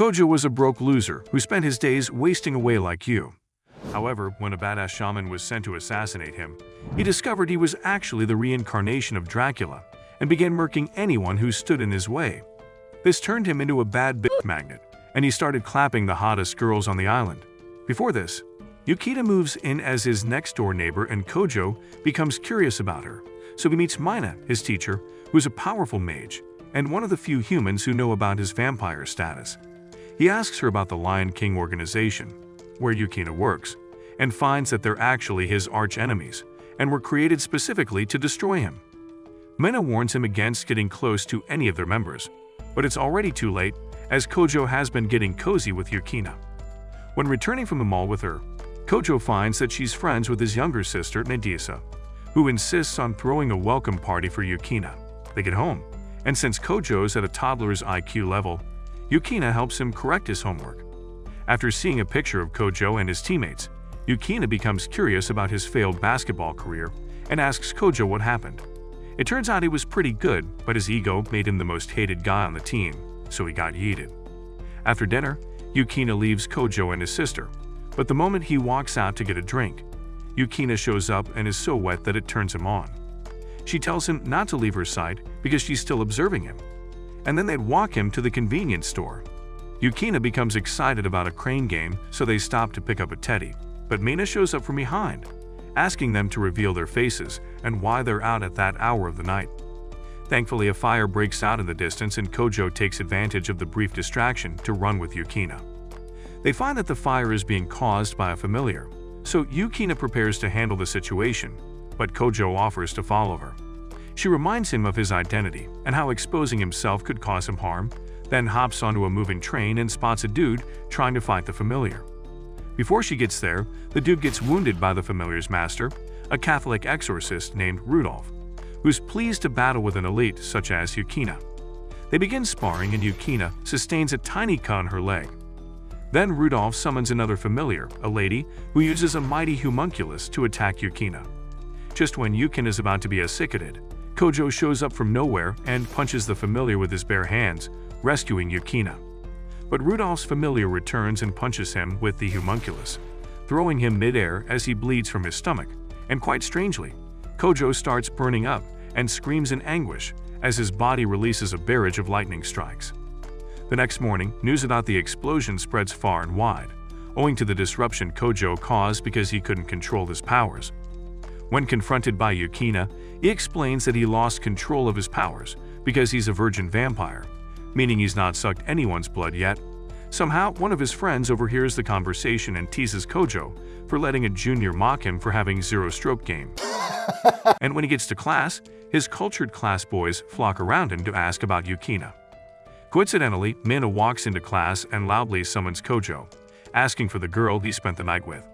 Kojo was a broke loser who spent his days wasting away like you. However, when a badass shaman was sent to assassinate him, he discovered he was actually the reincarnation of Dracula and began murking anyone who stood in his way. This turned him into a bad bitch magnet, and he started clapping the hottest girls on the island. Before this, Yukina moves in as his next-door neighbor, and Kojo becomes curious about her, so he meets Mina, his teacher, who's a powerful mage and one of the few humans who know about his vampire status. He asks her about the Lion King organization, where Yukina works, and finds that they're actually his arch-enemies and were created specifically to destroy him. Mina warns him against getting close to any of their members, but it's already too late, as Kojo has been getting cozy with Yukina. When returning from the mall with her, Kojo finds that she's friends with his younger sister, Nadisa, who insists on throwing a welcome party for Yukina. They get home, and since Kojo's at a toddler's IQ level, Yukina helps him correct his homework. After seeing a picture of Kojo and his teammates, Yukina becomes curious about his failed basketball career and asks Kojo what happened. It turns out he was pretty good, but his ego made him the most hated guy on the team, so he got yeeted. After dinner, Yukina leaves Kojo and his sister, but the moment he walks out to get a drink, Yukina shows up and is so wet that it turns him on. She tells him not to leave her sight because she's still observing him, and then they'd walk him to the convenience store. Yukina becomes excited about a crane game, so they stop to pick up a teddy, but Mina shows up from behind, asking them to reveal their faces and why they're out at that hour of the night. Thankfully, a fire breaks out in the distance and Kojo takes advantage of the brief distraction to run with Yukina. They find that the fire is being caused by a familiar, so Yukina prepares to handle the situation, but Kojo offers to follow her. She reminds him of his identity and how exposing himself could cause him harm, then hops onto a moving train and spots a dude trying to fight the familiar. Before she gets there, the dude gets wounded by the familiar's master, a Catholic exorcist named Rudolph, who's pleased to battle with an elite such as Yukina. They begin sparring and Yukina sustains a tiny cut on her leg. Then Rudolph summons another familiar, a lady, who uses a mighty homunculus to attack Yukina. Just when Yukina is about to be executed, Kojo shows up from nowhere and punches the familiar with his bare hands, rescuing Yukina. But Rudolph's familiar returns and punches him with the homunculus, throwing him mid-air as he bleeds from his stomach, and quite strangely, Kojo starts burning up and screams in anguish as his body releases a barrage of lightning strikes. The next morning, news about the explosion spreads far and wide, owing to the disruption Kojo caused because he couldn't control his powers. When confronted by Yukina, he explains that he lost control of his powers because he's a virgin vampire, meaning he's not sucked anyone's blood yet. Somehow, one of his friends overhears the conversation and teases Kojo for letting a junior mock him for having zero-stroke game. And when he gets to class, his cultured class boys flock around him to ask about Yukina. Coincidentally, Mina walks into class and loudly summons Kojo, asking for the girl he spent the night with.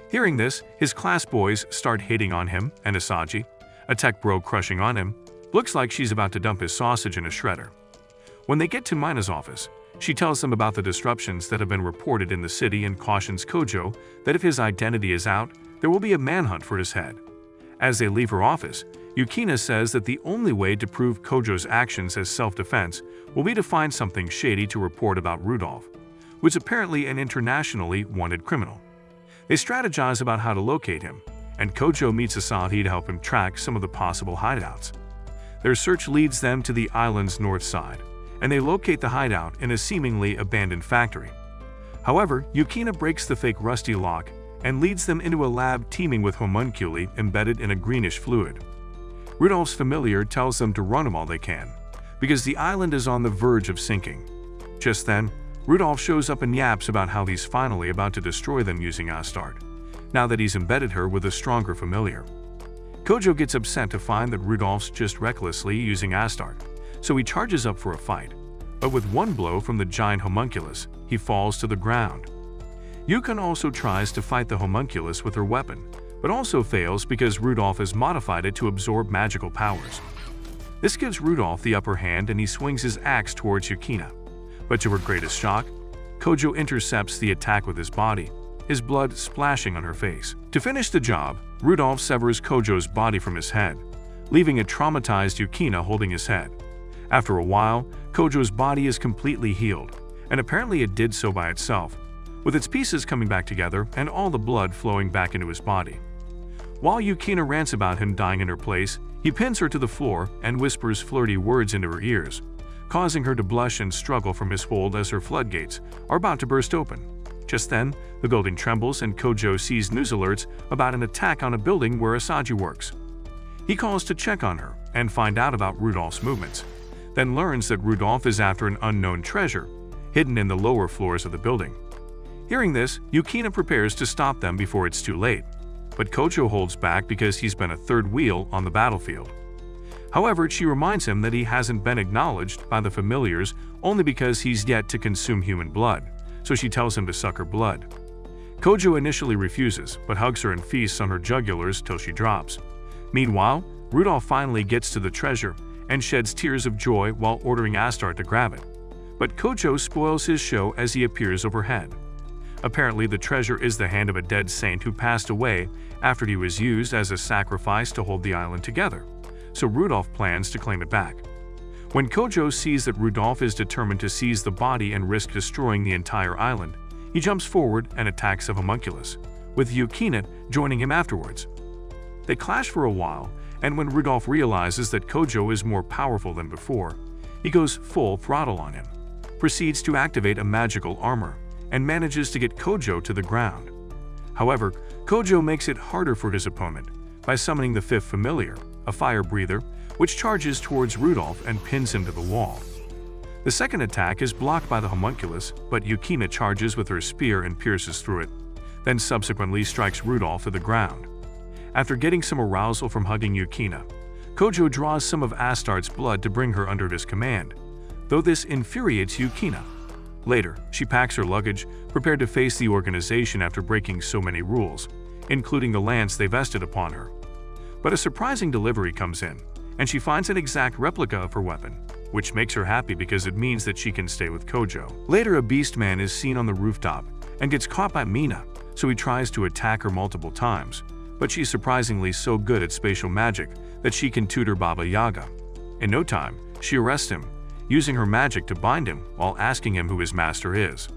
Hearing this, his class boys start hating on him, and Asaji, a tech bro crushing on him, looks like she's about to dump his sausage in a shredder. When they get to Mina's office, she tells them about the disruptions that have been reported in the city and cautions Kojo that if his identity is out, there will be a manhunt for his head. As they leave her office, Yukina says that the only way to prove Kojo's actions as self-defense will be to find something shady to report about Rudolph, who's apparently an internationally wanted criminal. They strategize about how to locate him, and Kojo meets Asahi to help him track some of the possible hideouts. Their search leads them to the island's north side, and they locate the hideout in a seemingly abandoned factory. However, Yukina breaks the fake rusty lock and leads them into a lab teeming with homunculi embedded in a greenish fluid. Rudolph's familiar tells them to run while they can, because the island is on the verge of sinking. Just then, Rudolph shows up and yaps about how he's finally about to destroy them using Astarte, now that he's embedded her with a stronger familiar. Kojo gets upset to find that Rudolph's just recklessly using Astarte, so he charges up for a fight, but with one blow from the giant homunculus, he falls to the ground. Yukon also tries to fight the homunculus with her weapon, but also fails because Rudolph has modified it to absorb magical powers. This gives Rudolph the upper hand and he swings his axe towards Yukina. But to her greatest shock, Kojo intercepts the attack with his body, his blood splashing on her face. To finish the job, Rudolph severs Kojo's body from his head, leaving a traumatized Yukina holding his head. After a while, Kojo's body is completely healed, and apparently it did so by itself, with its pieces coming back together and all the blood flowing back into his body. While Yukina rants about him dying in her place, he pins her to the floor and whispers flirty words into her ears, causing her to blush and struggle from his hold as her floodgates are about to burst open. Just then, the building trembles and Kojo sees news alerts about an attack on a building where Asaji works. He calls to check on her and find out about Rudolph's movements, then learns that Rudolph is after an unknown treasure hidden in the lower floors of the building. Hearing this, Yukina prepares to stop them before it's too late, but Kojo holds back because he's been a third wheel on the battlefield. However, she reminds him that he hasn't been acknowledged by the familiars only because he's yet to consume human blood, so she tells him to suck her blood. Kojo initially refuses, but hugs her and feasts on her jugulars till she drops. Meanwhile, Rudolph finally gets to the treasure and sheds tears of joy while ordering Astarte to grab it. But Kojo spoils his show as he appears overhead. Apparently, the treasure is the hand of a dead saint who passed away after he was used as a sacrifice to hold the island together, so Rudolph plans to claim it back. When Kojo sees that Rudolph is determined to seize the body and risk destroying the entire island, he jumps forward and attacks the homunculus, with Yukina joining him afterwards. They clash for a while, and when Rudolph realizes that Kojo is more powerful than before, he goes full throttle on him, proceeds to activate a magical armor, and manages to get Kojo to the ground. However, Kojo makes it harder for his opponent by summoning the fifth familiar, a fire breather, which charges towards Rudolph and pins him to the wall. The second attack is blocked by the homunculus, but Yukina charges with her spear and pierces through it, then subsequently strikes Rudolph to the ground. After getting some arousal from hugging Yukina, Kojo draws some of Astarte's blood to bring her under his command, though this infuriates Yukina. Later, she packs her luggage, prepared to face the organization after breaking so many rules, including the lance they vested upon her. But a surprising delivery comes in, and she finds an exact replica of her weapon, which makes her happy because it means that she can stay with Kojo. Later, a beast man is seen on the rooftop and gets caught by Mina, so he tries to attack her multiple times, but she's surprisingly so good at spatial magic that she can tutor Baba Yaga. In no time, she arrests him, using her magic to bind him while asking him who his master is.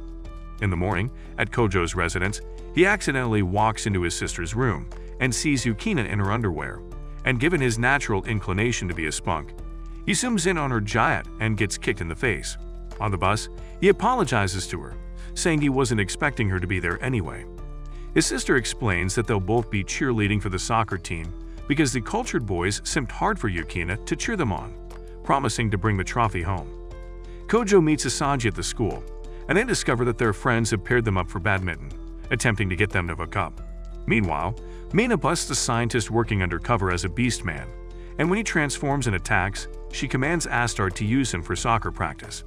In the morning, at Kojo's residence, he accidentally walks into his sister's room and sees Yukina in her underwear, and given his natural inclination to be a spunk, he zooms in on her giant and gets kicked in the face. On the bus, he apologizes to her, saying he wasn't expecting her to be there anyway. His sister explains that they'll both be cheerleading for the soccer team because the cultured boys simped hard for Yukina to cheer them on, promising to bring the trophy home. Kojo meets Asaji at the school, and they discover that their friends have paired them up for badminton, attempting to get them to hook up. Meanwhile, Mina busts a scientist working undercover as a beast man, and when he transforms and attacks, she commands Astarte to use him for soccer practice.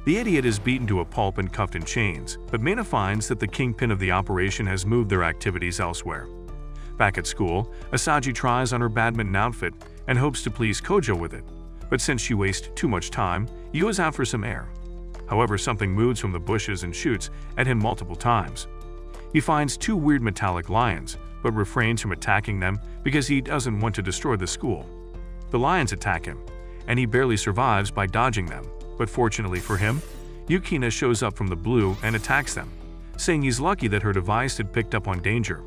The idiot is beaten to a pulp and cuffed in chains, but Mina finds that the kingpin of the operation has moved their activities elsewhere. Back at school, Asaji tries on her badminton outfit and hopes to please Kojo with it, but since she wastes too much time, he goes out for some air. However, something moves from the bushes and shoots at him multiple times. He finds two weird metallic lions, but refrains from attacking them because he doesn't want to destroy the school. The lions attack him, and he barely survives by dodging them, but fortunately for him, Yukina shows up from the blue and attacks them, saying he's lucky that her device had picked up on danger.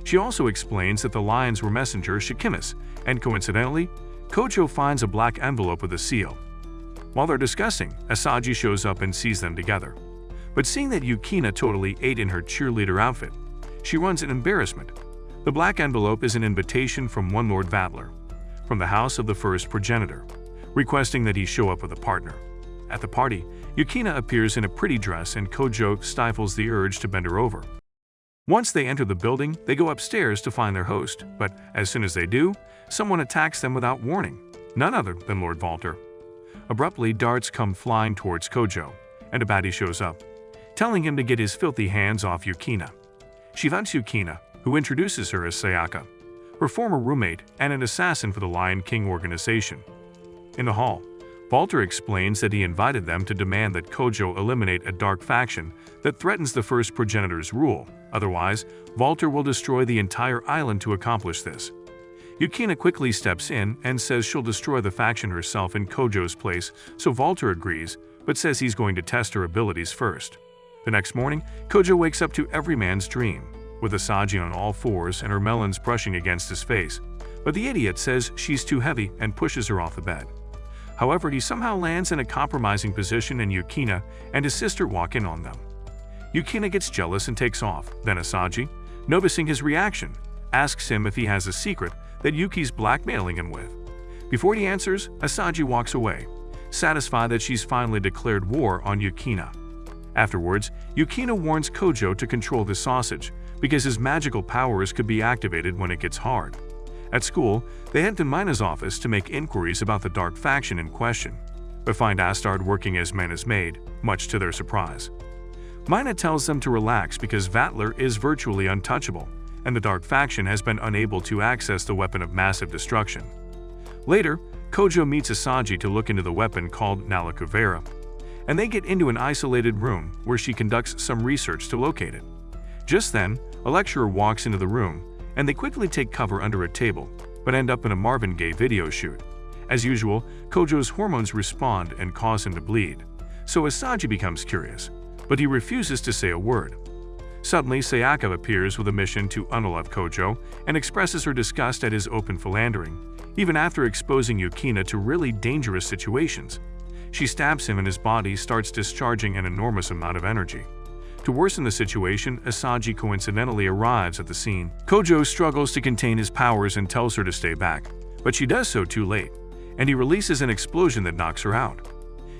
She also explains that the lions were messenger Shikimas, and coincidentally, Kojo finds a black envelope with a seal. While they're discussing, Asaji shows up and sees them together. But seeing that Yukina totally ate in her cheerleader outfit, she runs in embarrassment. The black envelope is an invitation from one Lord Vatler, from the house of the first progenitor, requesting that he show up with a partner. At the party, Yukina appears in a pretty dress and Kojo stifles the urge to bend her over. Once they enter the building, they go upstairs to find their host, but as soon as they do, someone attacks them without warning, none other than Lord Valter. Abruptly, darts come flying towards Kojo, and a baddie shows up, telling him to get his filthy hands off Yukina. She hunts Yukina, who introduces her as Sayaka, her former roommate and an assassin for the Lion King organization. In the hall, Valter explains that he invited them to demand that Kojo eliminate a dark faction that threatens the first progenitor's rule, otherwise, Valter will destroy the entire island to accomplish this. Yukina quickly steps in and says she'll destroy the faction herself in Kojo's place, so Valter agrees, but says he's going to test her abilities first. The next morning, Kojo wakes up to every man's dream, with Asaji on all fours and her melons brushing against his face, but the idiot says she's too heavy and pushes her off the bed. However, he somehow lands in a compromising position and Yukina and his sister walk in on them. Yukina gets jealous and takes off. Then Asaji, noticing his reaction, asks him if he has a secret that Yuki's blackmailing him with. Before he answers, Asaji walks away, satisfied that she's finally declared war on Yukina. Afterwards, Yukina warns Kojo to control the sausage because his magical powers could be activated when it gets hard. At school, they head to Mina's office to make inquiries about the dark faction in question, but find Astard working as Mina's maid, much to their surprise. Mina tells them to relax because Vatler is virtually untouchable, and the dark faction has been unable to access the weapon of massive destruction. Later, Kojo meets Asaji to look into the weapon called Nalakuvera, and they get into an isolated room where she conducts some research to locate it. Just then, a lecturer walks into the room, and they quickly take cover under a table, but end up in a Marvin Gaye video shoot. As usual, Kojo's hormones respond and cause him to bleed, so Asaji becomes curious, but he refuses to say a word. Suddenly, Sayaka appears with a mission to unalive Kojo and expresses her disgust at his open philandering, even after exposing Yukina to really dangerous situations. She stabs him and his body starts discharging an enormous amount of energy. To worsen the situation, Asaji coincidentally arrives at the scene. Kojo struggles to contain his powers and tells her to stay back, but she does so too late, and he releases an explosion that knocks her out.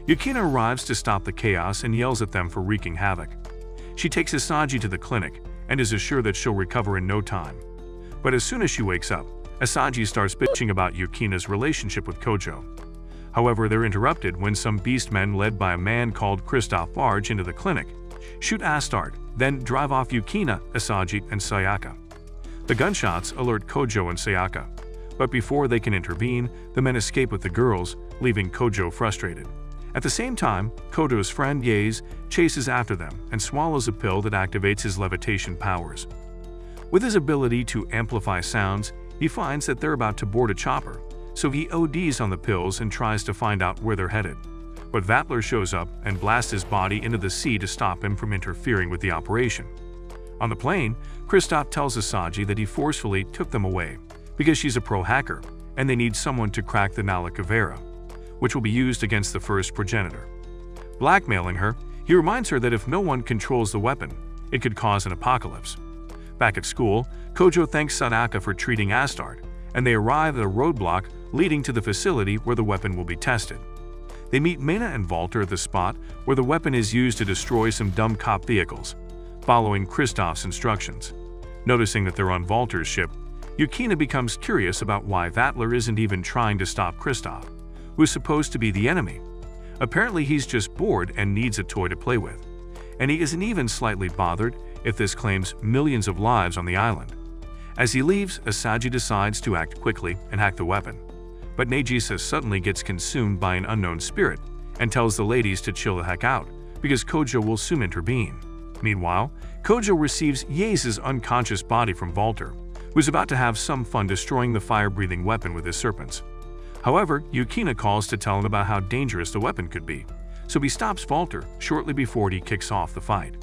Yukina arrives to stop the chaos and yells at them for wreaking havoc. She takes Asaji to the clinic and is assured that she'll recover in no time. But as soon as she wakes up, Asaji starts bitching about Yukina's relationship with Kojo. However, they're interrupted when some beastmen led by a man called Kristoff barge into the clinic, shoot Astard, then drive off Yukina, Asaji, and Sayaka. The gunshots alert Kojo and Sayaka, but before they can intervene, the men escape with the girls, leaving Kojo frustrated. At the same time, Kojo's friend Yaze chases after them and swallows a pill that activates his levitation powers. With his ability to amplify sounds, he finds that they're about to board a chopper, so he ODs on the pills and tries to find out where they're headed. But Vatler shows up and blasts his body into the sea to stop him from interfering with the operation. On the plane, Kristoff tells Asaji that he forcefully took them away because she's a pro hacker and they need someone to crack the Nalakuvera, which will be used against the first progenitor. Blackmailing her, he reminds her that if no one controls the weapon, it could cause an apocalypse. Back at school, Kojo thanks Sayaka for treating Astard, and they arrive at a roadblock leading to the facility where the weapon will be tested. They meet Mena and Walter at the spot where the weapon is used to destroy some dumb cop vehicles, following Kristoff's instructions. Noticing that they're on Walter's ship, Yukina becomes curious about why Vatler isn't even trying to stop Kristoff, who's supposed to be the enemy. Apparently he's just bored and needs a toy to play with, and he isn't even slightly bothered if this claims millions of lives on the island. As he leaves, Asaji decides to act quickly and hack the weapon, but Nagisa suddenly gets consumed by an unknown spirit and tells the ladies to chill the heck out because Kojo will soon intervene. Meanwhile, Kojo receives Yaze's unconscious body from Walter, who's about to have some fun destroying the fire-breathing weapon with his serpents. However, Yukina calls to tell him about how dangerous the weapon could be, so he stops Walter shortly before he kicks off the fight.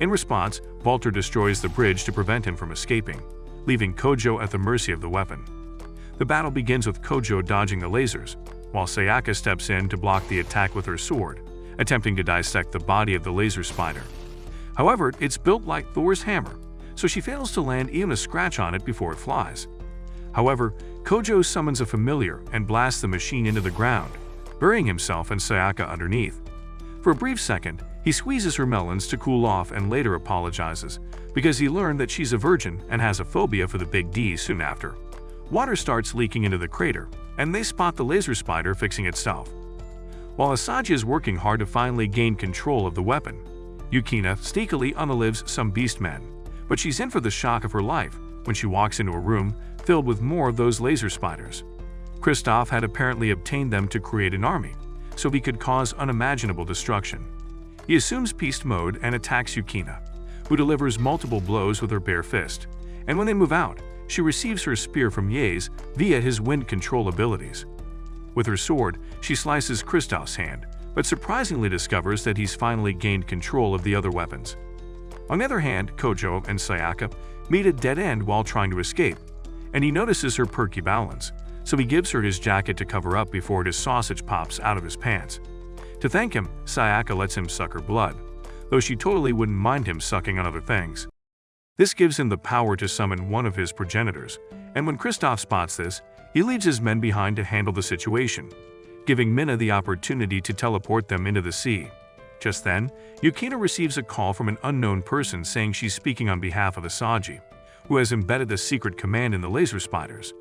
In response, Walter destroys the bridge to prevent him from escaping, leaving Kojo at the mercy of the weapon. The battle begins with Kojo dodging the lasers, while Sayaka steps in to block the attack with her sword, attempting to dissect the body of the laser spider. However, it's built like Thor's hammer, so she fails to land even a scratch on it before it flies. However, Kojo summons a familiar and blasts the machine into the ground, burying himself and Sayaka underneath. For a brief second, he squeezes her melons to cool off and later apologizes because he learned that she's a virgin and has a phobia for the big D soon after. Water starts leaking into the crater, and they spot the laser spider fixing itself. While Asaji is working hard to finally gain control of the weapon, Yukina sneakily unalives some beastmen, but she's in for the shock of her life when she walks into a room filled with more of those laser spiders. Kristoff had apparently obtained them to create an army, so he could cause unimaginable destruction. He assumes beast mode and attacks Yukina, who delivers multiple blows with her bare fist, and when they move out, she receives her spear from Yaze via his wind control abilities. With her sword, she slices Kristoff's hand, but surprisingly discovers that he's finally gained control of the other weapons. On the other hand, Kojo and Sayaka meet a dead end while trying to escape, and he notices her perky balance, so he gives her his jacket to cover up before his sausage pops out of his pants. To thank him, Sayaka lets him suck her blood, though she totally wouldn't mind him sucking on other things. This gives him the power to summon one of his progenitors, and when Kristoff spots this, he leaves his men behind to handle the situation, giving Mina the opportunity to teleport them into the sea. Just then, Yukina receives a call from an unknown person saying she's speaking on behalf of Asaji, who has embedded a secret command in the laser spiders.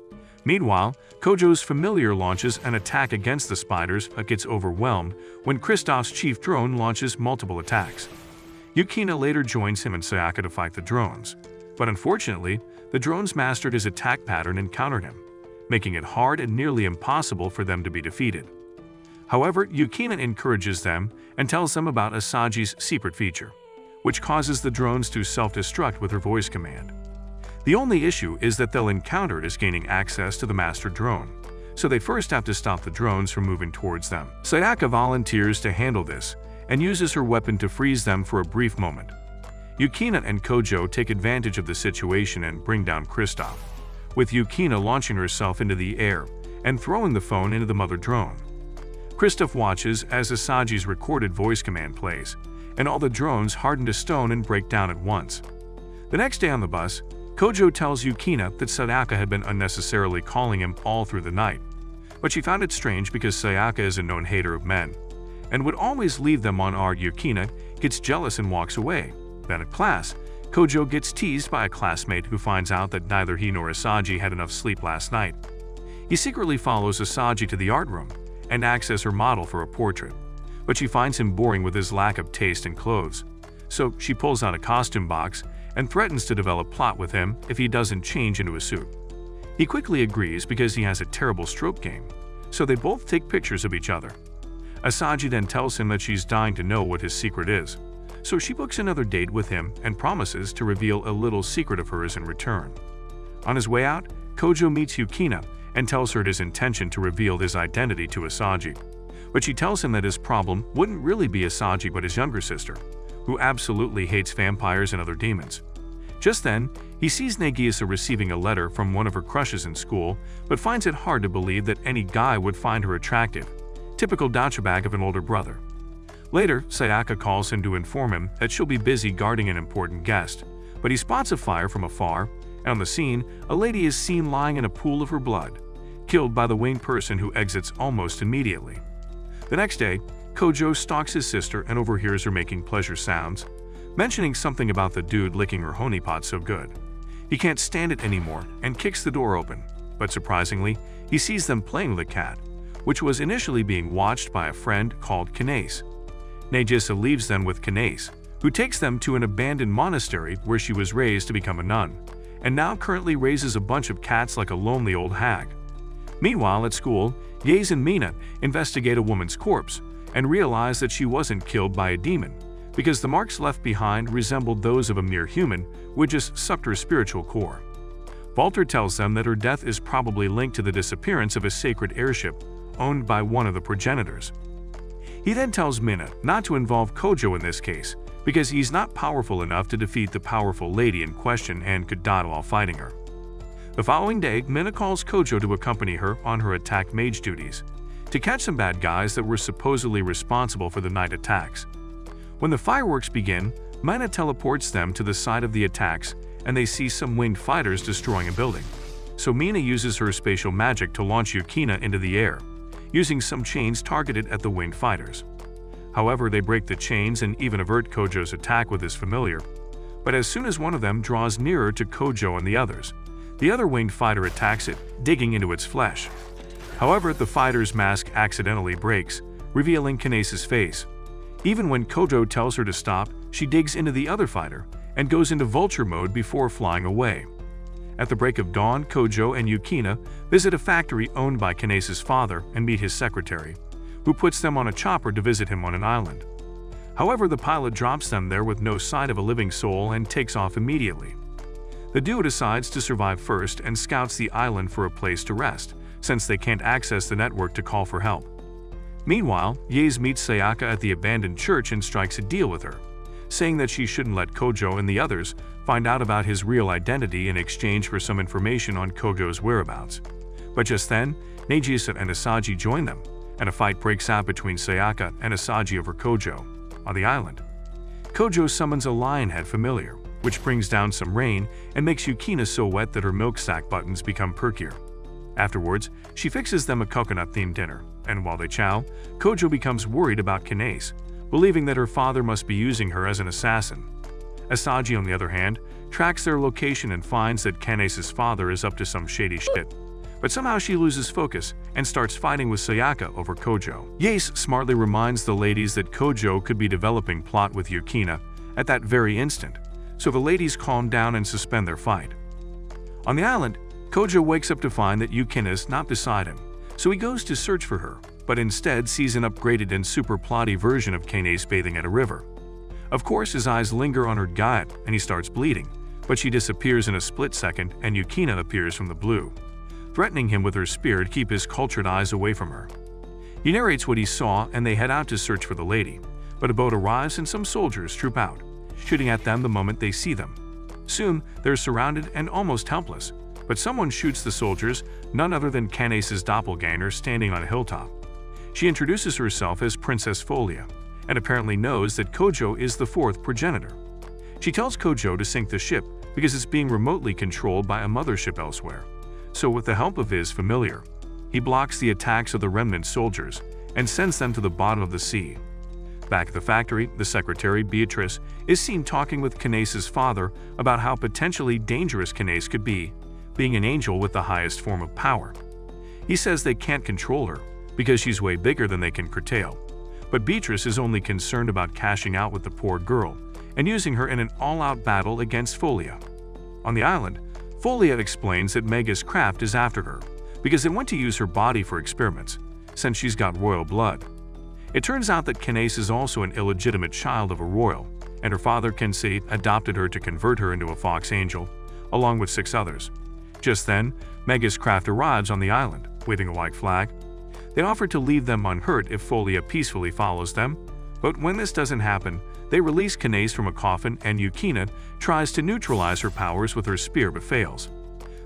Meanwhile, Kojo's familiar launches an attack against the spiders but gets overwhelmed when Kristoff's chief drone launches multiple attacks. Yukina later joins him and Sayaka to fight the drones, but unfortunately, the drones mastered his attack pattern and countered him, making it hard and nearly impossible for them to be defeated. However, Yukina encourages them and tells them about Asaji's secret feature, which causes the drones to self-destruct with her voice command. The only issue is that they'll encounter it as gaining access to the master drone, so they first have to stop the drones from moving towards them. Sayaka volunteers to handle this and uses her weapon to freeze them for a brief moment. Yukina and Kojo take advantage of the situation and bring down Kristoff, with Yukina launching herself into the air and throwing the phone into the mother drone. Kristoff watches as Asaji's recorded voice command plays, and all the drones harden to stone and break down at once. The next day on the bus, Kojo tells Yukina that Sayaka had been unnecessarily calling him all through the night, but she found it strange because Sayaka is a known hater of men, and would always leave them on art. Yukina gets jealous and walks away. Then at class, Kojo gets teased by a classmate who finds out that neither he nor Asaji had enough sleep last night. He secretly follows Asaji to the art room and acts as her model for a portrait, but she finds him boring with his lack of taste in clothes, so she pulls out a costume box and threatens to develop plot with him if he doesn't change into a suit. He quickly agrees because he has a terrible stroke game, so they both take pictures of each other. Asaji then tells him that she's dying to know what his secret is, so she books another date with him and promises to reveal a little secret of hers in return. On his way out, Kojo meets Yukina and tells her his intention to reveal his identity to Asaji, but she tells him that his problem wouldn't really be Asaji but his younger sister, who absolutely hates vampires and other demons. Just then, he sees Nagisa receiving a letter from one of her crushes in school, but finds it hard to believe that any guy would find her attractive, typical douchebag of an older brother. Later, Sayaka calls him to inform him that she'll be busy guarding an important guest, but he spots a fire from afar, and on the scene, a lady is seen lying in a pool of her blood, killed by the winged person who exits almost immediately. The next day, Kojo stalks his sister and overhears her making pleasure sounds, mentioning something about the dude licking her honeypot so good. He can't stand it anymore and kicks the door open, but surprisingly, he sees them playing with a cat, which was initially being watched by a friend called Kanase. Nagisa leaves them with Kanase, who takes them to an abandoned monastery where she was raised to become a nun, and now currently raises a bunch of cats like a lonely old hag. Meanwhile, at school, Yaze and Mina investigate a woman's corpse and realize that she wasn't killed by a demon, because the marks left behind resembled those of a mere human who just sucked her spiritual core. Walter tells them that her death is probably linked to the disappearance of a sacred airship owned by one of the progenitors. He then tells Mina not to involve Kojo in this case, because he's not powerful enough to defeat the powerful lady in question and could die while fighting her. The following day, Mina calls Kojo to accompany her on her attack mage duties, to catch some bad guys that were supposedly responsible for the night attacks. When the fireworks begin, Mina teleports them to the site of the attacks and they see some winged fighters destroying a building. So Mina uses her spatial magic to launch Yukina into the air, using some chains targeted at the winged fighters. However, they break the chains and even avert Kojo's attack with his familiar, but as soon as one of them draws nearer to Kojo and the other winged fighter attacks it, digging into its flesh. However, the fighter's mask accidentally breaks, revealing Kanase's face. Even when Kojo tells her to stop, she digs into the other fighter and goes into vulture mode before flying away. At the break of dawn, Kojo and Yukina visit a factory owned by Kanase's father and meet his secretary, who puts them on a chopper to visit him on an island. However, the pilot drops them there with no sign of a living soul and takes off immediately. The duo decides to survive first and scouts the island for a place to rest, since they can't access the network to call for help. Meanwhile, Yaes meets Sayaka at the abandoned church and strikes a deal with her, saying that she shouldn't let Kojo and the others find out about his real identity in exchange for some information on Kojo's whereabouts. But just then, Nagisa and Asagi join them, and a fight breaks out between Sayaka and Asagi over Kojo. On the island, Kojo summons a lion head familiar, which brings down some rain and makes Yukina so wet that her milk sack buttons become perkier. Afterwards, she fixes them a coconut-themed dinner, and while they chow, Kojo becomes worried about Kanace, believing that her father must be using her as an assassin. Asagi, on the other hand, tracks their location and finds that Kanace's father is up to some shady shit. But somehow she loses focus and starts fighting with Sayaka over Kojo. Yaes smartly reminds the ladies that Kojo could be developing plot with Yukina at that very instant, so the ladies calm down and suspend their fight. On the island, Kojo wakes up to find that Yukina is not beside him, so he goes to search for her, but instead sees an upgraded and super plotty version of Kanace bathing at a river. Of course, his eyes linger on her gut and he starts bleeding, but she disappears in a split second and Yukina appears from the blue, threatening him with her spear to keep his cultured eyes away from her. He narrates what he saw and they head out to search for the lady, but a boat arrives and some soldiers troop out, shooting at them the moment they see them. Soon, they're surrounded and almost helpless, but someone shoots the soldiers, none other than Kanace's doppelganger standing on a hilltop. She introduces herself as Princess Folia, and apparently knows that Kojo is the fourth progenitor. She tells Kojo to sink the ship because it's being remotely controlled by a mothership elsewhere. So with the help of his familiar, he blocks the attacks of the remnant soldiers and sends them to the bottom of the sea. Back at the factory, the secretary, Beatrice, is seen talking with Kanace's father about how potentially dangerous Kanace could be, being an angel with the highest form of power. He says they can't control her because she's way bigger than they can curtail. But Beatrice is only concerned about cashing out with the poor girl and using her in an all-out battle against Folia. On the island, Folia explains that Mega's craft is after her because they want to use her body for experiments, since she's got royal blood. It turns out that Kanace is also an illegitimate child of a royal, and her father, Kensei, adopted her to convert her into a fox angel, along with 6 others. Just then, Mega's craft arrives on the island, waving a white flag. They offer to leave them unhurt if Folia peacefully follows them, but when this doesn't happen, they release Kanace from a coffin and Yukina tries to neutralize her powers with her spear but fails.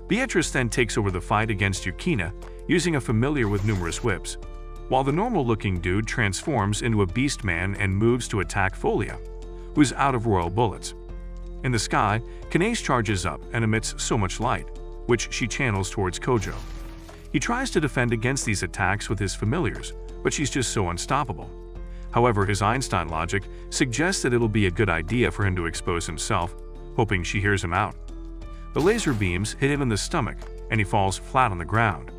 Beatrice then takes over the fight against Yukina, using a familiar with numerous whips, while the normal-looking dude transforms into a beast man and moves to attack Folia, who's out of royal bullets. In the sky, Kanace charges up and emits so much light, which she channels towards Kojo. He tries to defend against these attacks with his familiars, but she's just so unstoppable. However, his Einstein logic suggests that it'll be a good idea for him to expose himself, hoping she hears him out. The laser beams hit him in the stomach, and he falls flat on the ground.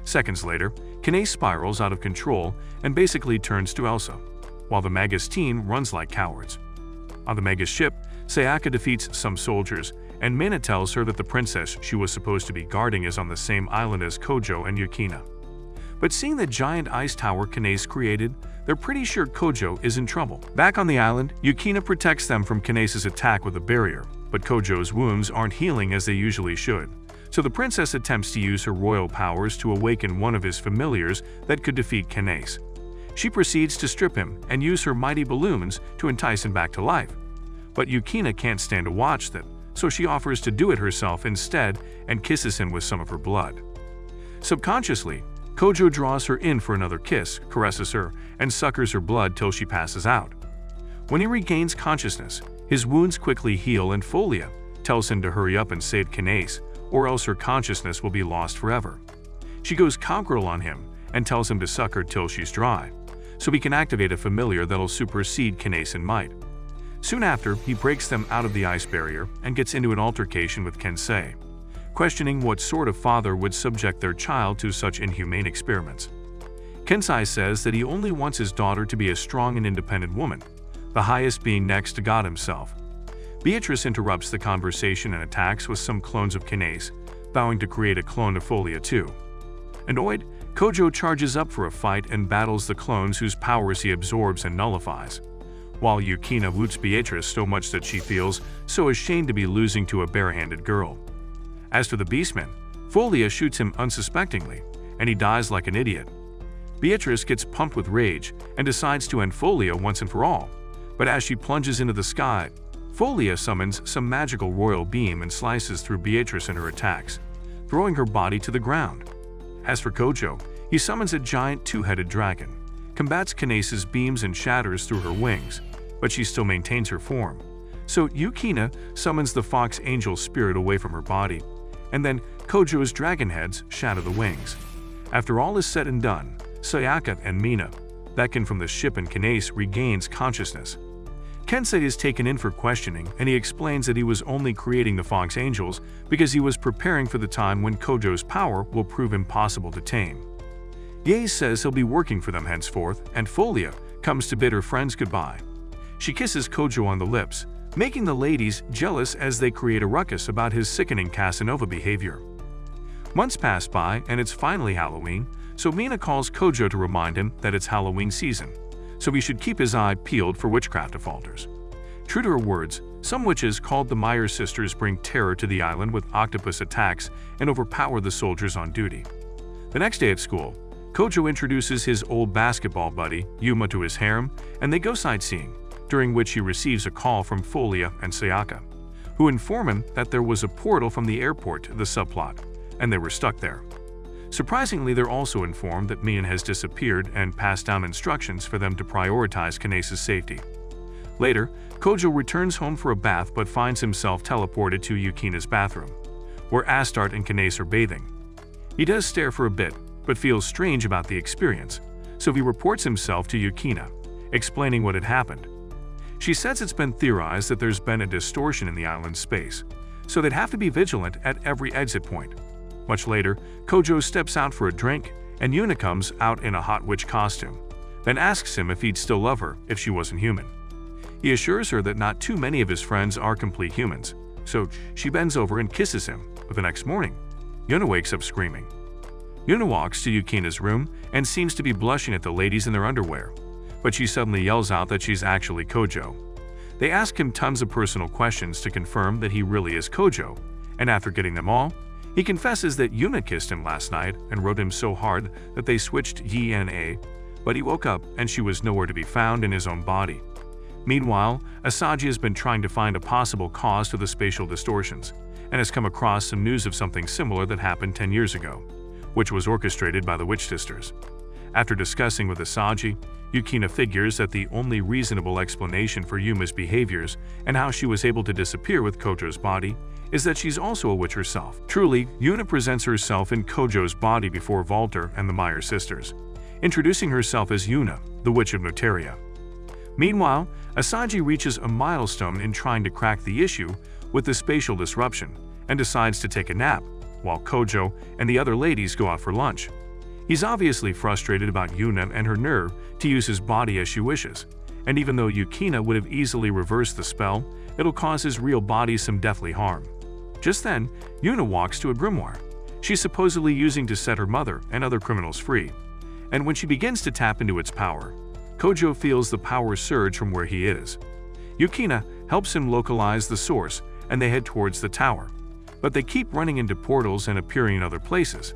Seconds later, Kanace spirals out of control and basically turns to Elsa, while the Magus team runs like cowards. On the Magus ship, Sayaka defeats some soldiers, and Mina tells her that the princess she was supposed to be guarding is on the same island as Kojo and Yukina. But seeing the giant ice tower Kanace created, they're pretty sure Kojo is in trouble. Back on the island, Yukina protects them from Kanace's attack with a barrier, but Kojo's wounds aren't healing as they usually should. So the princess attempts to use her royal powers to awaken one of his familiars that could defeat Kanace. She proceeds to strip him and use her mighty balloons to entice him back to life. But Yukina can't stand to watch them, so she offers to do it herself instead and kisses him with some of her blood. Subconsciously, Kojo draws her in for another kiss, caresses her, and suckers her blood till she passes out. When he regains consciousness, his wounds quickly heal and Folia tells him to hurry up and save Kanace, or else her consciousness will be lost forever. She goes cowgirl on him and tells him to suck her till she's dry, so he can activate a familiar that'll supersede Kanace in might. Soon after, he breaks them out of the ice barrier and gets into an altercation with Kensei, questioning what sort of father would subject their child to such inhumane experiments. Kensei says that he only wants his daughter to be a strong and independent woman, the highest being next to God himself. Beatrice interrupts the conversation and attacks with some clones of Kanace, vowing to create a clone of Folia too. Annoyed, Kojo charges up for a fight and battles the clones whose powers he absorbs and nullifies, while Yukina woots Beatrice so much that she feels so ashamed to be losing to a barehanded girl. As for the Beastman, Folia shoots him unsuspectingly, and he dies like an idiot. Beatrice gets pumped with rage and decides to end Folia once and for all. But as she plunges into the sky, Folia summons some magical royal beam and slices through Beatrice in her attacks, throwing her body to the ground. As for Kojo, he summons a giant two-headed dragon, combats Kinesa's beams and shatters through her wings, but she still maintains her form. So Yukina summons the fox angel spirit away from her body, and then Kojo's dragon heads shatter the wings. After all is said and done, Sayaka and Mina beckon from the ship and Kinase regains consciousness. Kensei is taken in for questioning, and he explains that he was only creating the fox angels because he was preparing for the time when Kojo's power will prove impossible to tame. Ye says he'll be working for them henceforth, and Folia comes to bid her friends goodbye. She kisses Kojo on the lips, making the ladies jealous as they create a ruckus about his sickening Casanova behavior. Months pass by and it's finally Halloween, so Mina calls Kojo to remind him that it's Halloween season, so he should keep his eye peeled for witchcraft defaulters. True to her words, some witches called the Meyer sisters bring terror to the island with octopus attacks and overpower the soldiers on duty. The next day at school, Kojo introduces his old basketball buddy, Yuma, to his harem, and they go sightseeing, during which he receives a call from Folia and Sayaka, who inform him that there was a portal from the airport to the subplot, and they were stuck there. Surprisingly, they're also informed that Mian has disappeared and passed down instructions for them to prioritize Kinesa's safety. Later, Kojo returns home for a bath but finds himself teleported to Yukina's bathroom, where Astarte and Kinase are bathing. He does stare for a bit, but feels strange about the experience, so he reports himself to Yukina, explaining what had happened. She says it's been theorized that there's been a distortion in the island's space, so they'd have to be vigilant at every exit point. Much later, Kojo steps out for a drink, and Yuna comes out in a hot witch costume, then asks him if he'd still love her if she wasn't human. He assures her that not too many of his friends are complete humans, so she bends over and kisses him, but the next morning, Yuna wakes up screaming. Yuna walks to Yukina's room and seems to be blushing at the ladies in their underwear, but she suddenly yells out that she's actually Kojo. They ask him tons of personal questions to confirm that he really is Kojo, and after getting them all, he confesses that Yuna kissed him last night and wrote him so hard that they switched Y and A, but he woke up and she was nowhere to be found in his own body. Meanwhile, Asagi has been trying to find a possible cause to the spatial distortions, and has come across some news of something similar that happened 10 years ago, which was orchestrated by the Witch Sisters. After discussing with Asagi, Yukina figures that the only reasonable explanation for Yuma's behaviors and how she was able to disappear with Kojo's body is that she's also a witch herself. Truly, Yuna presents herself in Kojo's body before Walter and the Meyer sisters, introducing herself as Yuna, the Witch of Notaria. Meanwhile, Asagi reaches a milestone in trying to crack the issue with the spatial disruption and decides to take a nap, while Kojo and the other ladies go out for lunch. He's obviously frustrated about Yuna and her nerve to use his body as she wishes, and even though Yukina would have easily reversed the spell, it'll cause his real body some deathly harm. Just then, Yuna walks to a grimoire she's supposedly using to set her mother and other criminals free, and when she begins to tap into its power, Kojo feels the power surge from where he is. Yukina helps him localize the source, and they head towards the tower, but they keep running into portals and appearing in other places.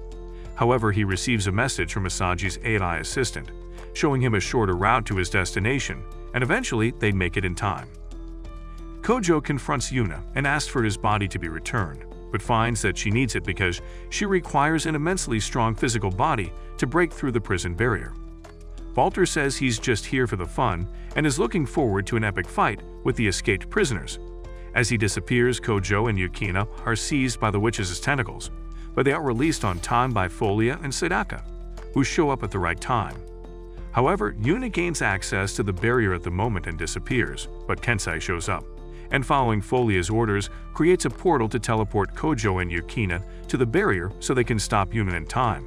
However, he receives a message from Asagi's AI assistant, showing him a shorter route to his destination, and eventually they'd make it in time. Kojo confronts Yuna and asks for his body to be returned, but finds that she needs it because she requires an immensely strong physical body to break through the prison barrier. Walter says he's just here for the fun and is looking forward to an epic fight with the escaped prisoners. As he disappears, Kojo and Yukina are seized by the witch's tentacles, but they are released on time by Folia and Sadaka, who show up at the right time. However, Yuna gains access to the barrier at the moment and disappears, but Kensei shows up, and following Folia's orders, creates a portal to teleport Kojo and Yukina to the barrier so they can stop Yuna in time.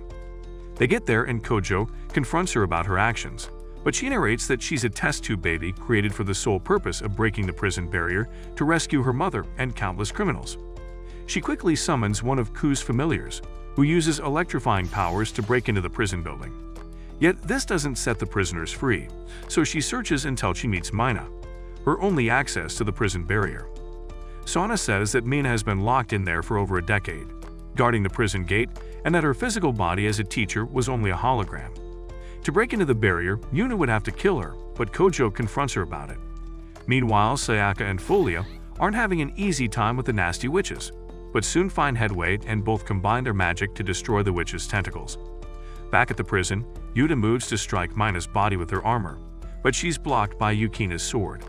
They get there and Kojo confronts her about her actions, but she narrates that she's a test tube baby created for the sole purpose of breaking the prison barrier to rescue her mother and countless criminals. She quickly summons one of Ku's familiars, who uses electrifying powers to break into the prison building. Yet this doesn't set the prisoners free, so she searches until she meets Mina, her only access to the prison barrier. Sana says that Mina has been locked in there for over a decade, guarding the prison gate, and that her physical body as a teacher was only a hologram. To break into the barrier, Yuna would have to kill her, but Kojo confronts her about it. Meanwhile, Sayaka and Folia aren't having an easy time with the nasty witches, but soon find headway and both combine their magic to destroy the witches' tentacles. Back at the prison, Yuta moves to strike Mina's body with her armor, but she's blocked by Yukina's sword.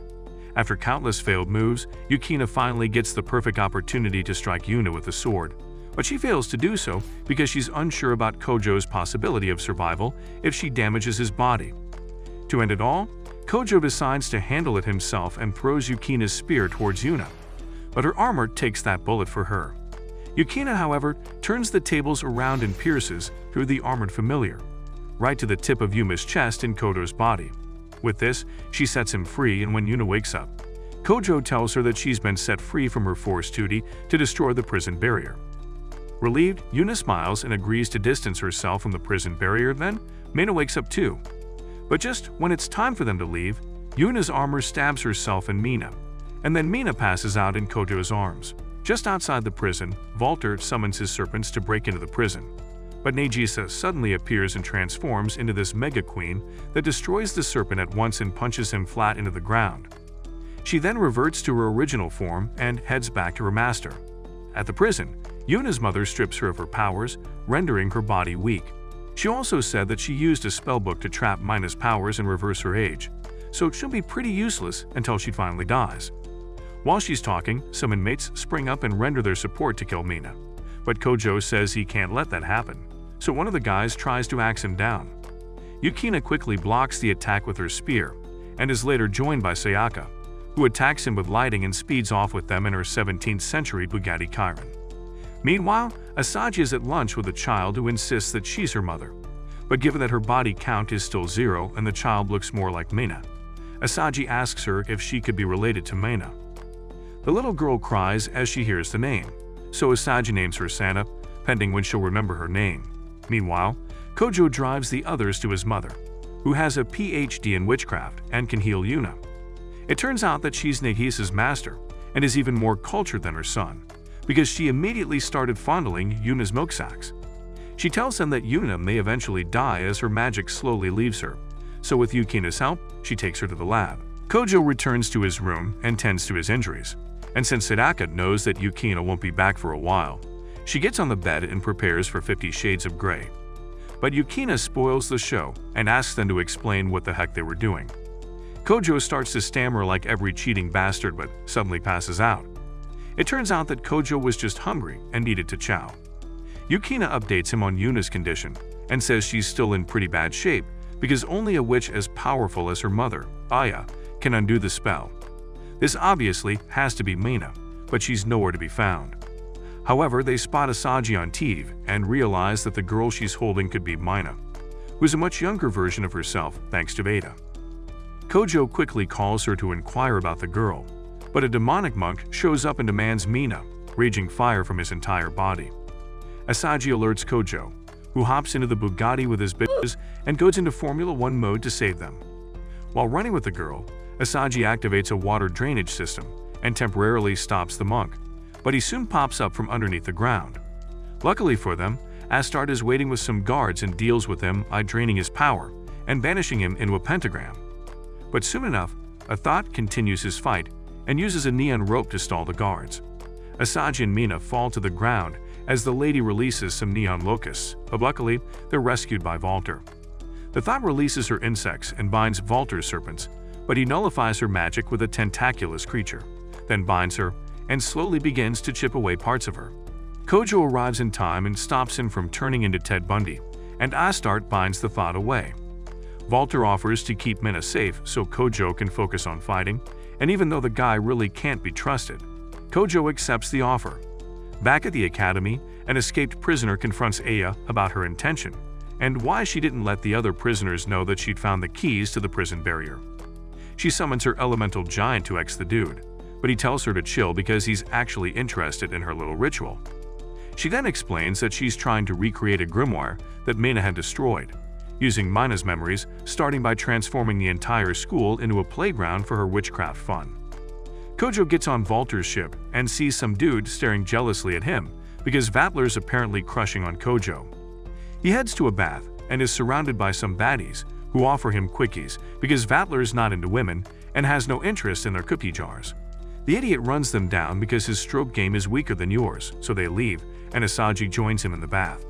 After countless failed moves, Yukina finally gets the perfect opportunity to strike Yuna with the sword, but she fails to do so because she's unsure about Kojo's possibility of survival if she damages his body. To end it all, Kojo decides to handle it himself and throws Yukina's spear towards Yuna, but her armor takes that bullet for her. Yukina, however, turns the tables around and pierces through the armored familiar, right to the tip of Yuma's chest in Kojo's body. With this, she sets him free, and when Yuna wakes up, Kojo tells her that she's been set free from her forced duty to destroy the prison barrier. Relieved, Yuna smiles and agrees to distance herself from the prison barrier. Then, Mina wakes up too. But just when it's time for them to leave, Yuna's armor stabs herself and Mina, and then Mina passes out in Kojo's arms. Just outside the prison, Walter summons his serpents to break into the prison. But Nagisa suddenly appears and transforms into this mega queen that destroys the serpent at once and punches him flat into the ground. She then reverts to her original form and heads back to her master. At the prison, Yuna's mother strips her of her powers, rendering her body weak. She also said that she used a spellbook to trap Mina's powers and reverse her age, so she'll be pretty useless until she finally dies. While she's talking, some inmates spring up and render their support to kill Mina, but Kojo says he can't let that happen, so one of the guys tries to axe him down. Yukina quickly blocks the attack with her spear, and is later joined by Sayaka, who attacks him with lightning and speeds off with them in her 17th century Bugatti Chiron. Meanwhile, Asagi is at lunch with a child who insists that she's her mother, but given that her body count is still 0 and the child looks more like Mina, Asagi asks her if she could be related to Mina. The little girl cries as she hears the name, so Asagi names her Sana, pending when she'll remember her name. Meanwhile, Kojo drives the others to his mother, who has a PhD in witchcraft and can heal Yuna. It turns out that she's Nagisa's master and is even more cultured than her son, because she immediately started fondling Yuna's milk sacs. She tells him that Yuna may eventually die as her magic slowly leaves her, so with Yukina's help, she takes her to the lab. Kojo returns to his room and tends to his injuries, and since Sadaka knows that Yukina won't be back for a while, she gets on the bed and prepares for 50 Shades of Grey. But Yukina spoils the show and asks them to explain what the heck they were doing. Kojo starts to stammer like every cheating bastard but suddenly passes out. It turns out that Kojo was just hungry and needed to chow. Yukina updates him on Yuna's condition and says she's still in pretty bad shape because only a witch as powerful as her mother, Aya, can undo the spell. This obviously has to be Mina, but she's nowhere to be found. However, they spot Asagi on TV and realize that the girl she's holding could be Mina, who's a much younger version of herself thanks to Ada. Kojo quickly calls her to inquire about the girl, but a demonic monk shows up and demands Mina, raging fire from his entire body. Asagi alerts Kojo, who hops into the Bugatti with his bitches and goes into Formula 1 mode to save them. While running with the girl, Asagi activates a water drainage system and temporarily stops the monk, but he soon pops up from underneath the ground. Luckily for them, Astarte is waiting with some guards and deals with him by draining his power and banishing him into a pentagram. But soon enough, a thought continues his fight and uses a neon rope to stall the guards. Asagi and Mina fall to the ground as the lady releases some neon locusts, but luckily they're rescued by Walter. The thought releases her insects and binds Walter's serpents, but he nullifies her magic with a tentaculous creature, then binds her and slowly begins to chip away parts of her. Kojo arrives in time and stops him from turning into Ted Bundy, and Astarte binds the thought away. Walter offers to keep Mina safe so Kojo can focus on fighting, and even though the guy really can't be trusted, Kojo accepts the offer. Back at the academy, an escaped prisoner confronts Aya about her intention and why she didn't let the other prisoners know that she'd found the keys to the prison barrier. She summons her elemental giant to X the dude, but he tells her to chill because he's actually interested in her little ritual. She then explains that she's trying to recreate a grimoire that Mina had destroyed, using Mina's memories, starting by transforming the entire school into a playground for her witchcraft fun. Kojo gets on Walter's ship and sees some dude staring jealously at him because Vatler's apparently crushing on Kojo. He heads to a bath and is surrounded by some baddies who offer him quickies because Vatler's not into women and has no interest in their cookie jars. The idiot runs them down because his stroke game is weaker than yours, so they leave, and Asaji joins him in the bath.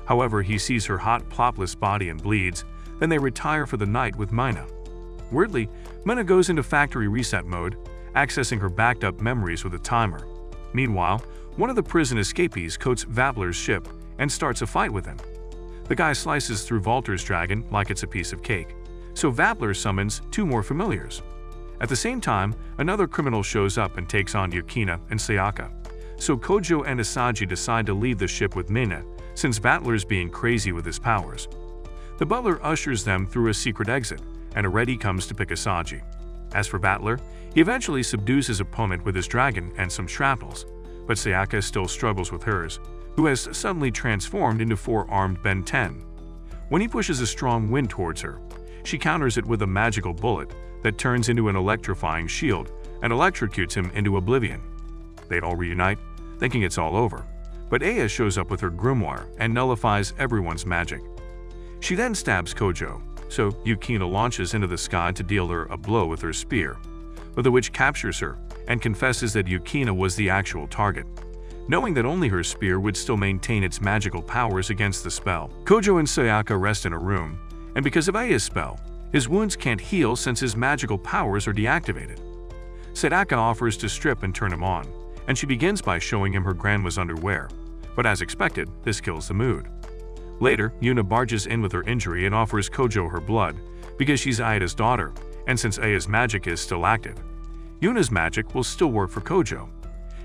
However, he sees her hot, plopless body and bleeds, then they retire for the night with Mina. Weirdly, Mina goes into factory reset mode, accessing her backed-up memories with a timer. Meanwhile, one of the prison escapees coats Vatler's ship and starts a fight with him. The guy slices through Walter's dragon like it's a piece of cake, so Vatler summons 2 more familiars. At the same time, another criminal shows up and takes on Yukina and Sayaka, so Kojo and Asaji decide to leave the ship with Mina since Vatler's being crazy with his powers. The butler ushers them through a secret exit, and Areti comes to pick Asaji. As for Vatler, he eventually subdues his opponent with his dragon and some shrapnels, but Sayaka still struggles with hers, who has suddenly transformed into 4-armed Ben 10. When he pushes a strong wind towards her, she counters it with a magical bullet that turns into an electrifying shield and electrocutes him into oblivion. They'd all reunite, thinking it's all over, but Aya shows up with her grimoire and nullifies everyone's magic. She then stabs Kojo, so Yukina launches into the sky to deal her a blow with her spear, but the witch captures her and confesses that Yukina was the actual target. Knowing that only her spear would still maintain its magical powers against the spell, Kojo and Sayaka rest in a room, and because of Aya's spell, his wounds can't heal since his magical powers are deactivated. Sayaka offers to strip and turn him on, and she begins by showing him her grandma's underwear, but as expected, this kills the mood. Later, Yuna barges in with her injury and offers Kojo her blood because she's Aya's daughter, and since Aya's magic is still active, Yuna's magic will still work for Kojo.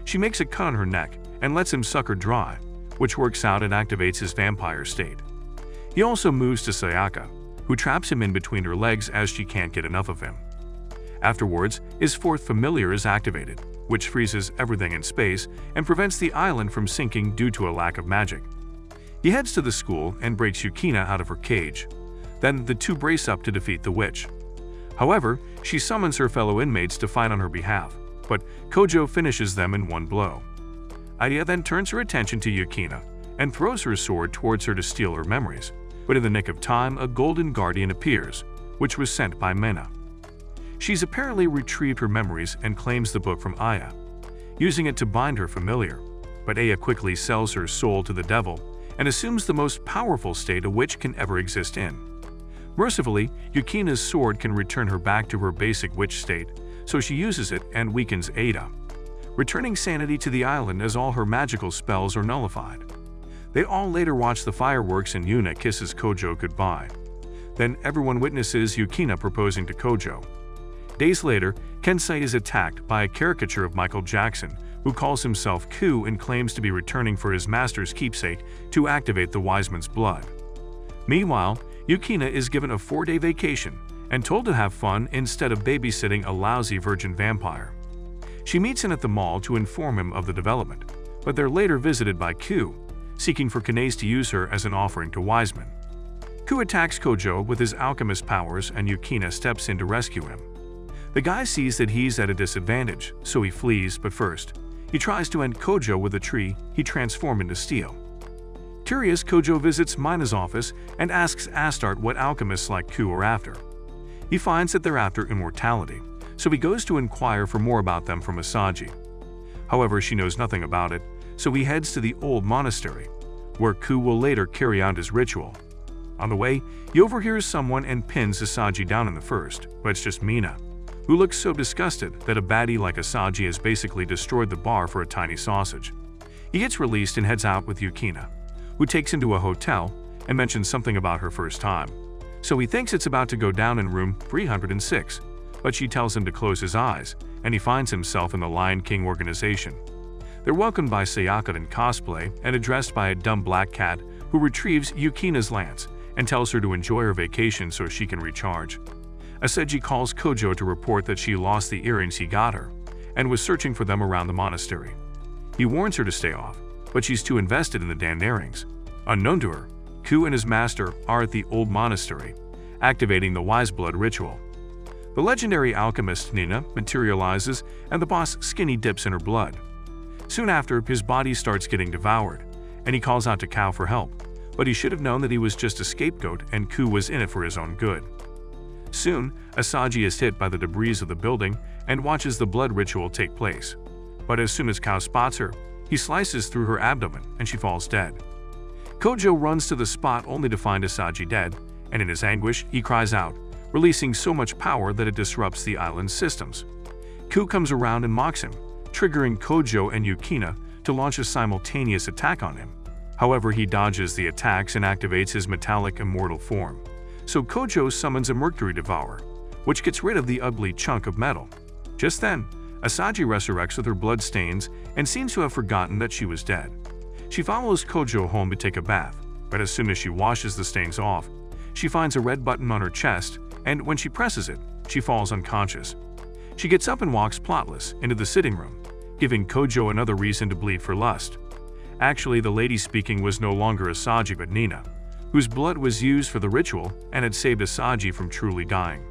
She makes a cut on her neck and lets him suck her dry, which works out and activates his vampire state. He also moves to Sayaka, who traps him in between her legs as she can't get enough of him. Afterwards, his 4th familiar is activated, which freezes everything in space and prevents the island from sinking due to a lack of magic. He heads to the school and breaks Yukina out of her cage. Then the 2 brace up to defeat the witch. However, she summons her fellow inmates to fight on her behalf, but Kojo finishes them in one blow. Aya then turns her attention to Yukina and throws her sword towards her to steal her memories, but in the nick of time a golden guardian appears, which was sent by Mina. She's apparently retrieved her memories and claims the book from Aya, using it to bind her familiar, but Aya quickly sells her soul to the devil and assumes the most powerful state a witch can ever exist in. Mercifully, Yukina's sword can return her back to her basic witch state, so she uses it and weakens Ada, returning sanity to the island as all her magical spells are nullified. They all later watch the fireworks and Yuna kisses Kojo goodbye. Then everyone witnesses Yukina proposing to Kojo. Days later, Kensei is attacked by a caricature of Michael Jackson, who calls himself Ku and claims to be returning for his master's keepsake to activate the Wiseman's blood. Meanwhile, Yukina is given a 4-day vacation and told to have fun instead of babysitting a lousy virgin vampire. She meets him at the mall to inform him of the development, but they're later visited by Ku, seeking for Kanaze to use her as an offering to Wiseman. Ku attacks Kojo with his alchemist powers and Yukina steps in to rescue him. The guy sees that he's at a disadvantage, so he flees, but first, he tries to end Kojo with a tree he transformed into steel. Curious, Kojo visits Mina's office and asks Astarte what alchemists like Ku are after. He finds that they're after immortality, so he goes to inquire for more about them from Asaji. However, she knows nothing about it, so he heads to the old monastery, where Ku will later carry out his ritual. On the way, he overhears someone and pins Asaji down in the first, but it's just Mina, who looks so disgusted that a baddie like Asaji has basically destroyed the bar for a tiny sausage. He gets released and heads out with Yukina, who takes him to a hotel and mentions something about her first time. So he thinks it's about to go down in room 306, but she tells him to close his eyes, and he finds himself in the Lion King organization. They're welcomed by Sayaka in cosplay and addressed by a dumb black cat who retrieves Yukina's lance and tells her to enjoy her vacation so she can recharge. Asaji calls Kojo to report that she lost the earrings he got her and was searching for them around the monastery. He warns her to stay off, but she's too invested in the damned earrings. Unknown to her, Ku and his master are at the old monastery, activating the Wise Blood ritual. The legendary alchemist Nina materializes and the boss Skinny dips in her blood. Soon after, his body starts getting devoured, and he calls out to Cow for help, but he should have known that he was just a scapegoat and Ku was in it for his own good. Soon, Asaji is hit by the debris of the building and watches the blood ritual take place. But as soon as Kao spots her, he slices through her abdomen and she falls dead. Kojo runs to the spot only to find Asaji dead, and in his anguish, he cries out, releasing so much power that it disrupts the island's systems. Ku comes around and mocks him, triggering Kojo and Yukina to launch a simultaneous attack on him. However, he dodges the attacks and activates his metallic immortal form. So Kojo summons a Mercury Devourer, which gets rid of the ugly chunk of metal. Just then, Asaji resurrects with her blood stains and seems to have forgotten that she was dead. She follows Kojo home to take a bath, but as soon as she washes the stains off, she finds a red button on her chest, and when she presses it, she falls unconscious. She gets up and walks plotless into the sitting room, giving Kojo another reason to bleed for lust. Actually, the lady speaking was no longer Asaji but Nina, whose blood was used for the ritual and had saved Asaji from truly dying.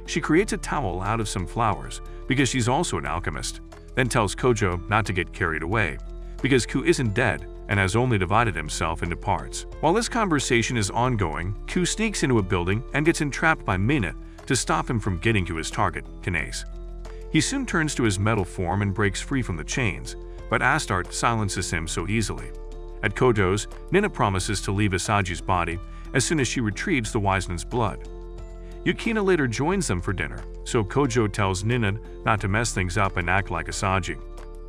She creates a towel out of some flowers because she's also an alchemist, then tells Kojo not to get carried away, because Ku isn't dead and has only divided himself into parts. While this conversation is ongoing, Ku sneaks into a building and gets entrapped by Mina to stop him from getting to his target, Kinase. He soon turns to his metal form and breaks free from the chains, but Astarte silences him so easily. At Kojo's, Nina promises to leave Asaji's body as soon as she retrieves the wise man's blood. Yukina later joins them for dinner, so Kojo tells Nina not to mess things up and act like Asaji.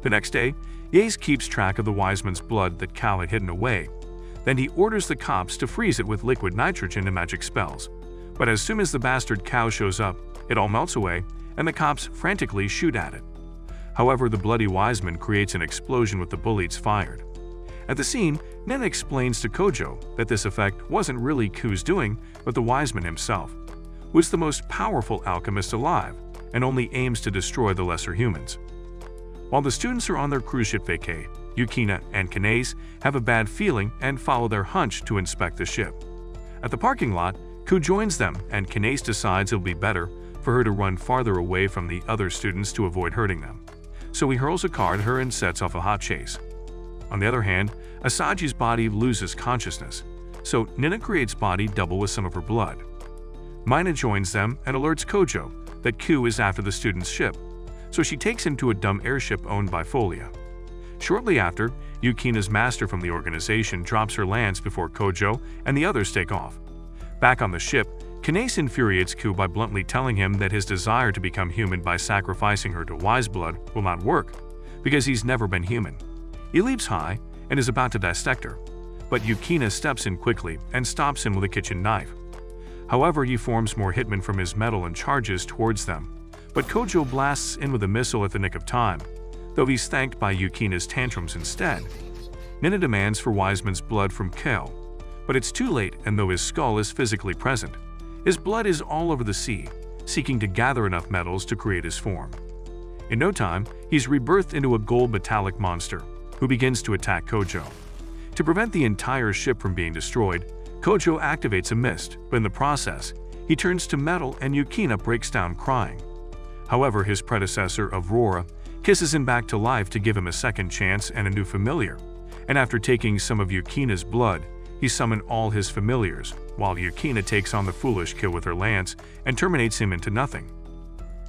The next day, Yace keeps track of the wise man's blood that Cal had hidden away. Then he orders the cops to freeze it with liquid nitrogen and magic spells. But as soon as the bastard cow shows up, it all melts away, and the cops frantically shoot at it. However, the bloody wise man creates an explosion with the bullets fired. At the scene, Nina explains to Kojo that this effect wasn't really Ku's doing, but the wise man himself, who is the most powerful alchemist alive and only aims to destroy the lesser humans. While the students are on their cruise ship vacay, Yukina and Kinase have a bad feeling and follow their hunch to inspect the ship. At the parking lot, Ku joins them and Kinase decides it'll be better for her to run farther away from the other students to avoid hurting them. So he hurls a car at her and sets off a hot chase. On the other hand, Asaji's body loses consciousness, so Nina creates body double with some of her blood. Mina joins them and alerts Kojo that Ku is after the student's ship, so she takes him to a dumb airship owned by Folia. Shortly after, Yukina's master from the organization drops her lance before Kojo and the others take off. Back on the ship, Kinase infuriates Ku by bluntly telling him that his desire to become human by sacrificing her to wise blood will not work, because he's never been human. He leaps high and is about to dissect her, but Yukina steps in quickly and stops him with a kitchen knife. However, he forms more hitmen from his metal and charges towards them, but Kojo blasts in with a missile at the nick of time, though he's thanked by Yukina's tantrums instead. Nina demands for Wiseman's blood from Kel, but it's too late, and though his skull is physically present, his blood is all over the sea, seeking to gather enough metals to create his form. In no time, he's rebirthed into a gold metallic monster, who begins to attack Kojo. To prevent the entire ship from being destroyed, Kojo activates a mist, but in the process, he turns to metal and Yukina breaks down crying. However, his predecessor, Aurora, kisses him back to life to give him a second chance and a new familiar, and after taking some of Yukina's blood, he summoned all his familiars, while Yukina takes on the foolish kill with her lance and terminates him into nothing.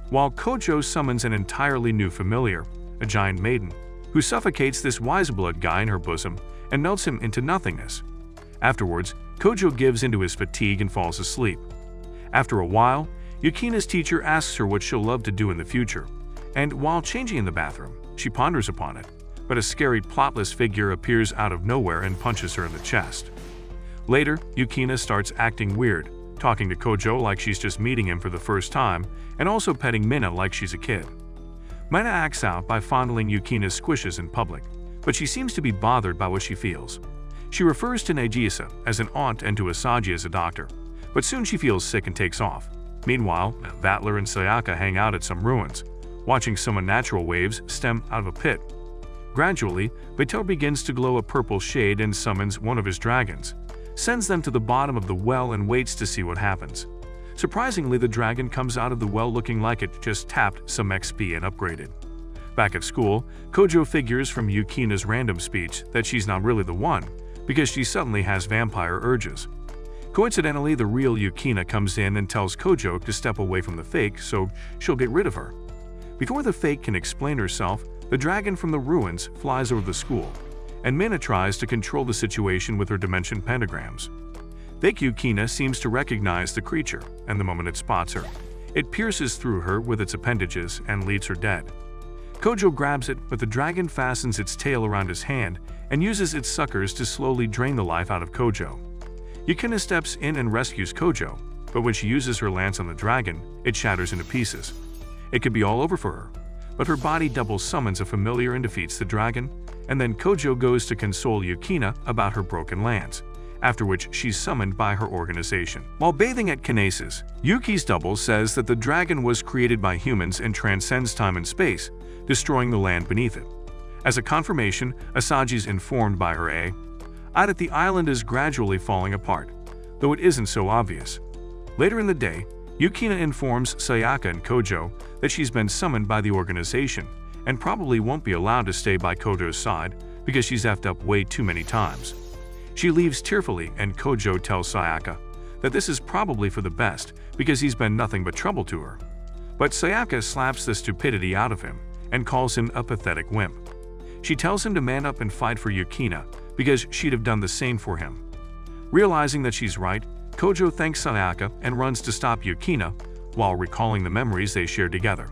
While Kojo summons an entirely new familiar, a giant maiden, who suffocates this wise blood guy in her bosom and melts him into nothingness. Afterwards, Kojo gives into his fatigue and falls asleep. After a while, Yukina's teacher asks her what she'll love to do in the future, and while changing in the bathroom, she ponders upon it, but a scary plotless figure appears out of nowhere and punches her in the chest. Later, Yukina starts acting weird, talking to Kojo like she's just meeting him for the first time, and also petting Mina like she's a kid. Mina acts out by fondling Yukina's squishes in public, but she seems to be bothered by what she feels. She refers to Nagisa as an aunt and to Asaji as a doctor, but soon she feels sick and takes off. Meanwhile, Vatler and Sayaka hang out at some ruins, watching some unnatural waves stem out of a pit. Gradually, Beto begins to glow a purple shade and summons one of his dragons, sends them to the bottom of the well and waits to see what happens. Surprisingly, the dragon comes out of the well looking like it just tapped some XP and upgraded. Back at school, Kojo figures from Yukina's random speech that she's not really the one, because she suddenly has vampire urges. Coincidentally, the real Yukina comes in and tells Kojo to step away from the fake so she'll get rid of her. Before the fake can explain herself, the dragon from the ruins flies over the school, and Mina tries to control the situation with her dimension pentagrams. Fake Yukina seems to recognize the creature, and the moment it spots her, it pierces through her with its appendages and leaves her dead. Kojo grabs it, but the dragon fastens its tail around his hand and uses its suckers to slowly drain the life out of Kojo. Yukina steps in and rescues Kojo, but when she uses her lance on the dragon, it shatters into pieces. It could be all over for her, but her body double summons a familiar and defeats the dragon, and then Kojo goes to console Yukina about her broken lance, after which she's summoned by her organization. While bathing at Kinesis, Yuki's double says that the dragon was created by humans and transcends time and space, destroying the land beneath it. As a confirmation, Asaji's informed by her out that the island is gradually falling apart, though it isn't so obvious. Later in the day, Yukina informs Sayaka and Kojo that she's been summoned by the organization and probably won't be allowed to stay by Kojo's side because she's effed up way too many times. She leaves tearfully, and Kojo tells Sayaka that this is probably for the best because he's been nothing but trouble to her. But Sayaka slaps the stupidity out of him and calls him a pathetic wimp. She tells him to man up and fight for Yukina because she'd have done the same for him. Realizing that she's right, Kojo thanks Sayaka and runs to stop Yukina while recalling the memories they shared together.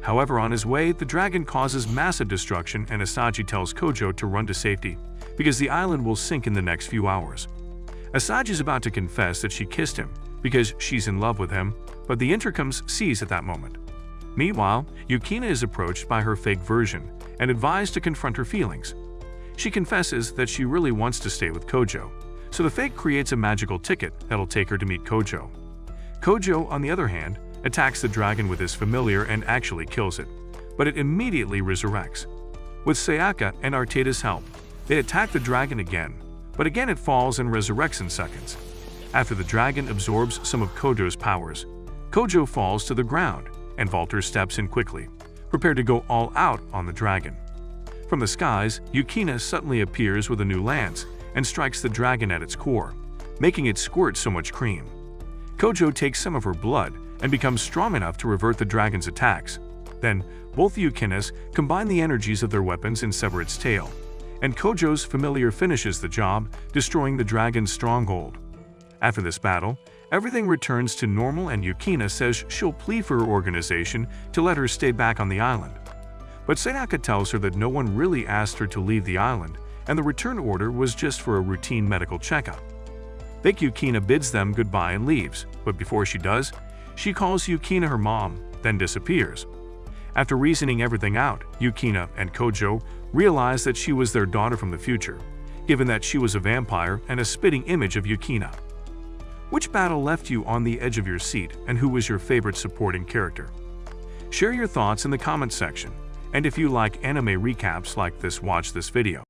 However, on his way, the dragon causes massive destruction and Asaji tells Kojo to run to safety because the island will sink in the next few hours. Asaji's about to confess that she kissed him because she's in love with him, but the intercoms cease at that moment. Meanwhile, Yukina is approached by her fake version and advised to confront her feelings. She confesses that she really wants to stay with Kojo, so the fake creates a magical ticket that'll take her to meet Kojo. Kojo, on the other hand, attacks the dragon with his familiar and actually kills it, but it immediately resurrects. With Sayaka and Arteta's help, they attack the dragon again, but again it falls and resurrects in seconds. After the dragon absorbs some of Kojo's powers, Kojo falls to the ground, and Valter steps in quickly, prepared to go all out on the dragon. From the skies, Yukina suddenly appears with a new lance and strikes the dragon at its core, making it squirt so much cream. Kojo takes some of her blood and becomes strong enough to revert the dragon's attacks. Then, both Yukinas combine the energies of their weapons and sever its tail, and Kojo's familiar finishes the job, destroying the dragon's stronghold. After this battle, everything returns to normal and Yukina says she'll plead for her organization to let her stay back on the island. But Sayaka tells her that no one really asked her to leave the island, and the return order was just for a routine medical checkup. Fake Yukina bids them goodbye and leaves, but before she does, she calls Yukina her mom, then disappears. After reasoning everything out, Yukina and Kojo realize that she was their daughter from the future, given that she was a vampire and a spitting image of Yukina. Which battle left you on the edge of your seat, and who was your favorite supporting character? Share your thoughts in the comments section, and if you like anime recaps like this, watch this video.